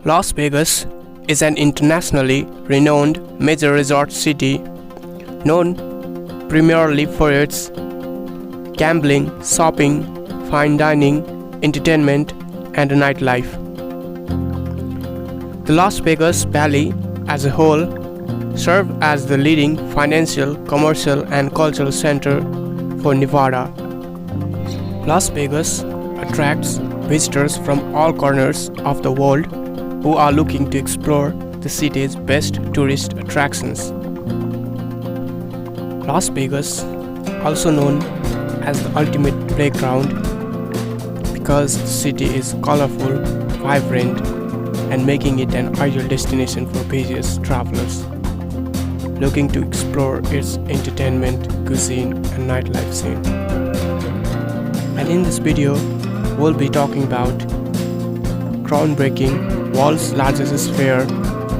Las Vegas is an internationally renowned major resort city known primarily for its gambling, shopping, fine dining, entertainment, and nightlife. The Las Vegas Valley as a whole serves as the leading financial, commercial, and cultural center for Nevada. Las Vegas attracts visitors from all corners of the world who are looking to explore the city's best tourist attractions. Las Vegas, also known as the ultimate playground because the city is colorful, vibrant, and making it an ideal destination for various travelers looking to explore its entertainment, cuisine, and nightlife scene. And in this video, we'll be talking about groundbreaking world's largest sphere,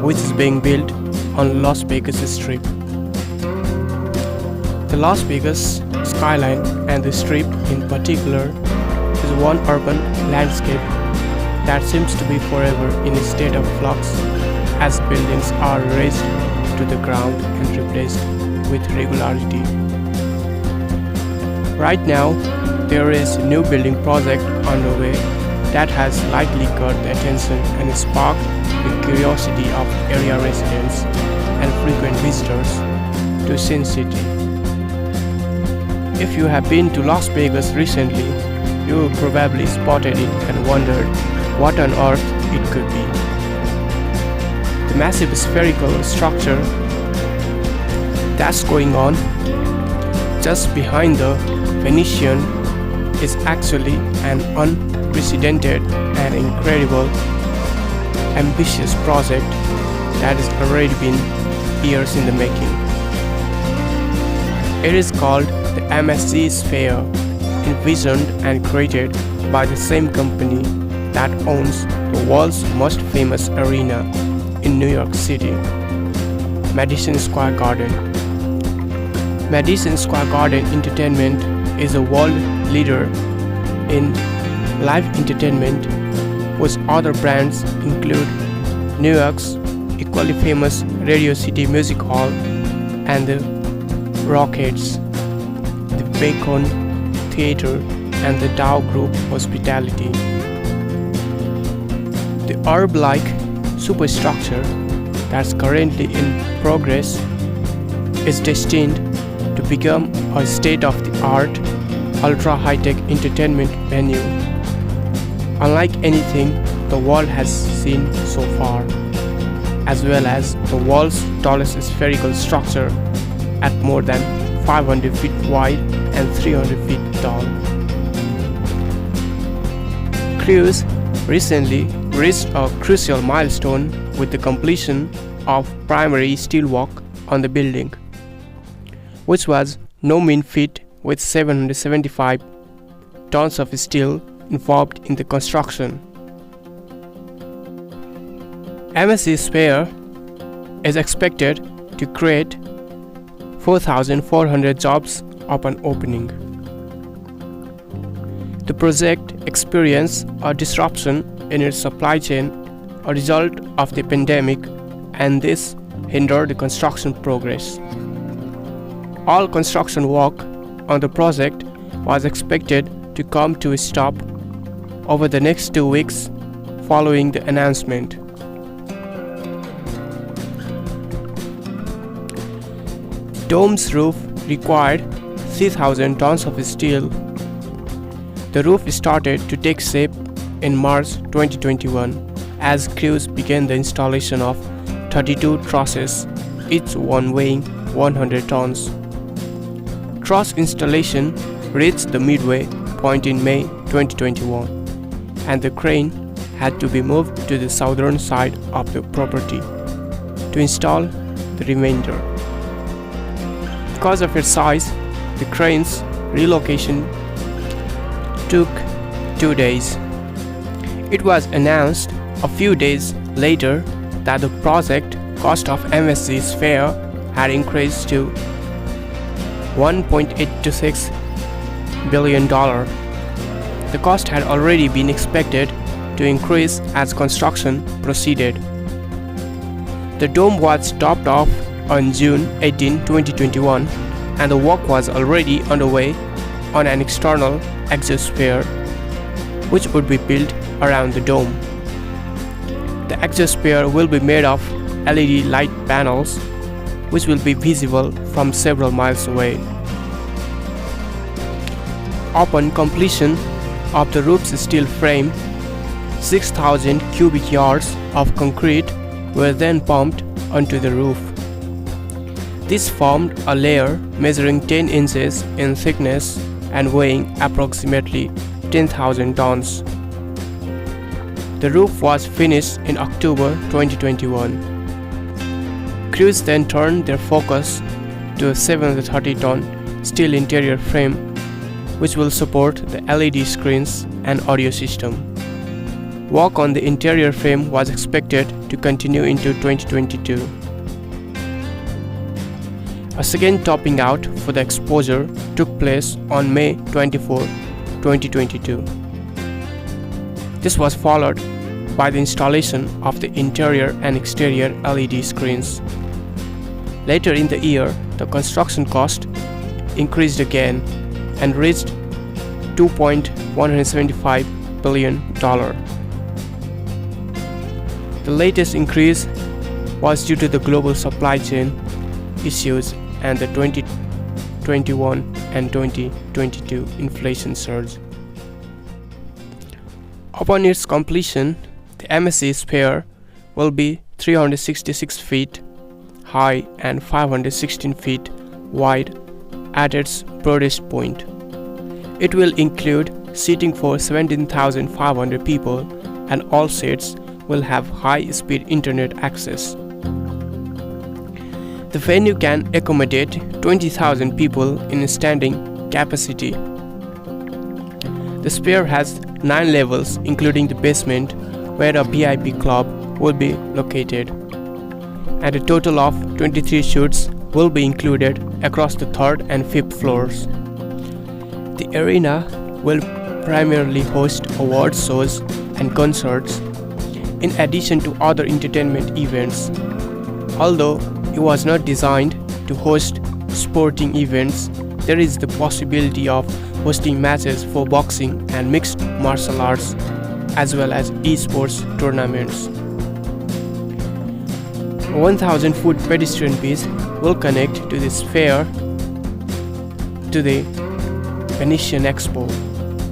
which is being built on Las Vegas Strip. The Las Vegas skyline and the Strip in particular is one urban landscape that seems to be forever in a state of flux as buildings are razed to the ground and replaced with regularity. Right now, there is a new building project underway that has likely caught the attention and sparked the curiosity of area residents and frequent visitors to Sin City. If you have been to Las Vegas recently, you probably spotted it and wondered what on earth it could be. The massive spherical structure that's going on just behind the Venetian is actually an unprecedented and incredible, ambitious project that has already been years in the making. It is called the MSG Sphere, envisioned and created by the same company that owns the world's most famous arena in New York City, Madison Square Garden. Madison Square Garden Entertainment is a world leader in live entertainment, whose other brands include New York's equally famous Radio City Music Hall and the Rockettes, the Bacon Theatre, and the Dow Group Hospitality. The orb-like superstructure that's currently in progress is destined to become a state-of-the-art, ultra-high-tech entertainment venue, unlike anything the world has seen so far, as well as the world's tallest spherical structure at more than 500 feet wide and 300 feet tall. Crews recently reached a crucial milestone with the completion of primary steelwork on the building, which was no mean feat with 775 tons of steel involved in the construction. MSG Sphere is expected to create 4,400 jobs upon opening. The project experienced a disruption in its supply chain, a result of the pandemic, and this hindered the construction progress. All construction work on the project was expected to come to a stop over the next 2 weeks following the announcement. Dome's roof required 3,000 tons of steel. The roof started to take shape in March 2021 as crews began the installation of 32 trusses, each one weighing 100 tons. Truss installation reached the midway point in May 2021, and the crane had to be moved to the southern side of the property to install the remainder. Because of its size, the crane's relocation took 2 days. It was announced a few days later that the project cost of MSG Sphere had increased to $1.826 billion. The cost had already been expected to increase as construction proceeded. The dome was topped off on June 18, 2021, and the work was already underway on an external exosphere, which would be built around the dome. The exosphere will be made of LED light panels, which will be visible from several miles away. Upon completion of the roof's steel frame, 6,000 cubic yards of concrete were then pumped onto the roof. This formed a layer measuring 10 inches in thickness and weighing approximately 10,000 tons. The roof was finished in October 2021. Crews then turned their focus to a 730-ton steel interior frame, which will support the LED screens and audio system. Work on the interior frame was expected to continue into 2022. A second topping out for the exposure took place on May 24, 2022. This was followed by the installation of the interior and exterior LED screens. Later in the year, the construction cost increased again and reached $2.175 billion. The latest increase was due to the global supply chain issues and the 2021 and 2022 inflation surge. Upon its completion, the MSG Sphere will be 366 feet high and 516 feet wide at its broadest point. It will include seating for 17,500 people, and all seats will have high-speed internet access. The venue can accommodate 20,000 people in standing capacity. The Sphere has 9 levels, including the basement, where a VIP club will be located, and a total of 23 shoots will be included across the 3rd and 5th floors. The arena will primarily host award shows and concerts, in addition to other entertainment events. Although it was not designed to host sporting events, there is the possibility of hosting matches for boxing and mixed martial arts, as well as esports tournaments. A 1,000-foot pedestrian bridge will connect to the Sphere to the Venetian Expo,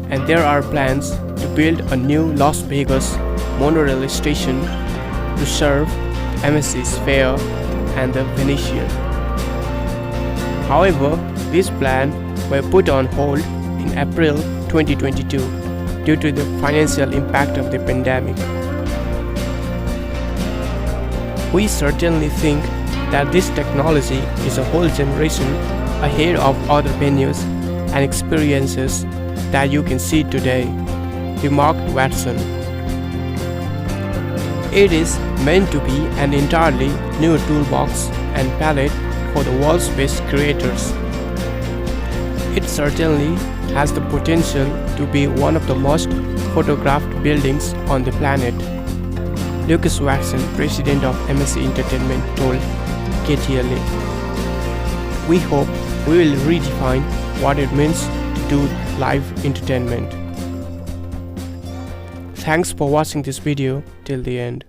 and there are plans to build a new Las Vegas monorail station to serve the MSG Sphere and the Venetian. However, these plans were put on hold in April 2022 due to the financial impact of the pandemic. We certainly think that this technology is a whole generation ahead of other venues and experiences that you can see today, remarked Watson. It is meant to be an entirely new toolbox and palette for the world's best creators. It certainly has the potential to be one of the most photographed buildings on the planet, Lucas Watson, president of MSG Entertainment, told KTLA. We hope we will redefine what it means to do live entertainment. Thanks for watching this video till the end.